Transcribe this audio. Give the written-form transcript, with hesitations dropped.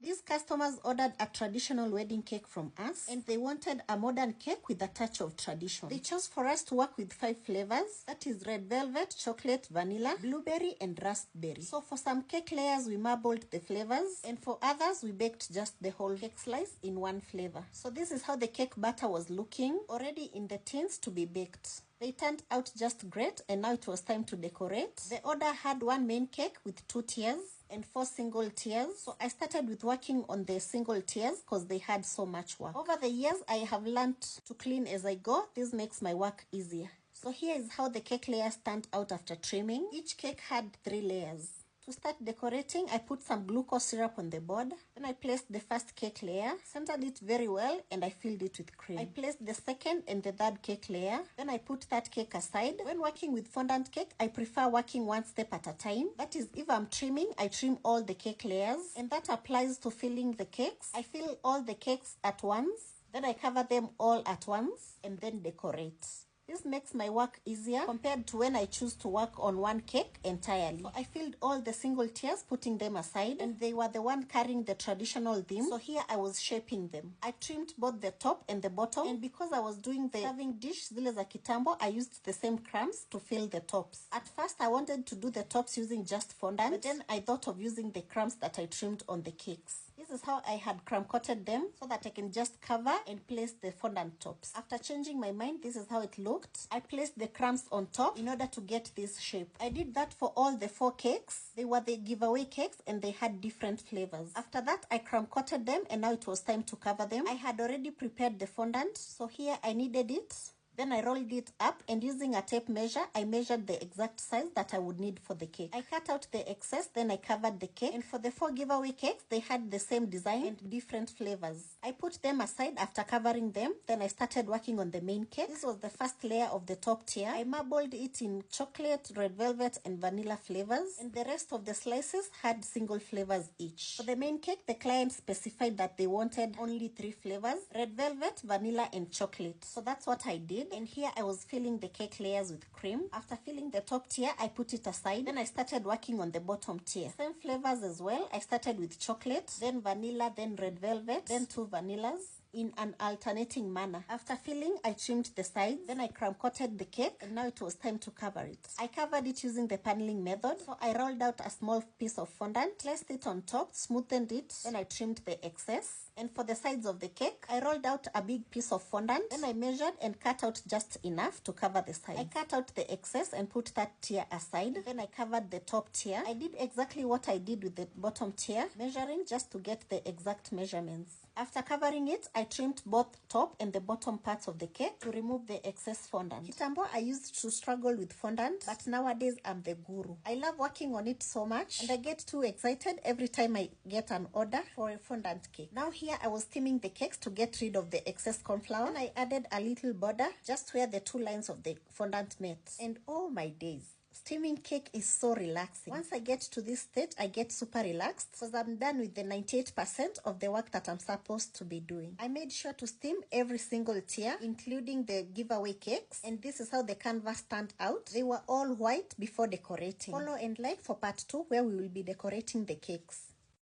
These customers ordered a traditional wedding cake from us, and they wanted a modern cake with a touch of tradition. They chose for us to work with 5 flavors, that is red velvet, chocolate, vanilla, blueberry, and raspberry. So for some cake layers, we marbled the flavors, and for others, we baked just the whole cake slice in one flavor. So this is how the cake batter was looking, already in the tins to be baked. They turned out just great, and now it was time to decorate. The order had 1 main cake with 2 tiers and 4 single tiers. So I started with working on the single tiers because they had so much work. Over the years, I have learned to clean as I go. This makes my work easier. So here is how the cake layers turned out after trimming. Each cake had 3 layers. To start decorating, I put some glucose syrup on the board. Then I placed the first cake layer, centered it very well, and I filled it with cream. I placed the second and the third cake layer. Then I put that cake aside. When working with fondant cake, I prefer working one step at a time. That is, if I'm trimming, I trim all the cake layers, and that applies to filling the cakes. I fill all the cakes at once, then I cover them all at once, and then decorate. This makes my work easier compared to when I choose to work on one cake entirely. So I filled all the single tiers, putting them aside, and they were the one carrying the traditional theme. So here I was shaping them. I trimmed both the top and the bottom, and because I was doing the serving dish, zile za kitambo, I used the same crumbs to fill the tops. At first, I wanted to do the tops using just fondant, but then I thought of using the crumbs that I trimmed on the cakes. This is how I had crumb coated them so that I can just cover and place the fondant tops. After changing my mind, this is how it looked. I placed the crumbs on top in order to get this shape. I did that for all the 4 cakes. They were the giveaway cakes and they had different flavors. After that, I crumb coated them and now it was time to cover them. I had already prepared the fondant, so here I kneaded it. Then I rolled it up, and using a tape measure, I measured the exact size that I would need for the cake. I cut out the excess, then I covered the cake. And for the 4 giveaway cakes, they had the same design and different flavors. I put them aside after covering them. Then I started working on the main cake. This was the first layer of the top tier. I marbled it in chocolate, red velvet, and vanilla flavors. And the rest of the slices had single flavors each. For the main cake, the client specified that they wanted only 3 flavors: red velvet, vanilla, and chocolate. So that's what I did. And here I was filling the cake layers with cream. After filling the top tier, I put it aside. Then I started working on the bottom tier. Same flavors as well. I started with chocolate, then vanilla, then red velvet, then 2 vanillas in an alternating manner. After filling, I trimmed the sides, then I crumb coated the cake, and now it was time to cover it. I covered it using the paneling method. So I rolled out a small piece of fondant, placed it on top, smoothened it, then I trimmed the excess. And for the sides of the cake, I rolled out a big piece of fondant, then I measured and cut out just enough to cover the sides. I cut out the excess and put that tier aside, then I covered the top tier. I did exactly what I did with the bottom tier, measuring just to get the exact measurements. After covering it, I trimmed both top and the bottom parts of the cake to remove the excess fondant. Kitambo, I used to struggle with fondant, but nowadays I'm the guru. I love working on it so much, and I get too excited every time I get an order for a fondant cake. Now here I was steaming the cakes to get rid of the excess corn flour. Then I added a little border just where the 2 lines of the fondant met. And oh my days, steaming cake is so relaxing. Once I get to this stage, I get super relaxed because I'm done with the 98% of the work that I'm supposed to be doing. I made sure to steam every single tier, including the giveaway cakes, and this is how the canvas turned out. They were all white before decorating. Follow and like for part 2, where we will be decorating the cakes.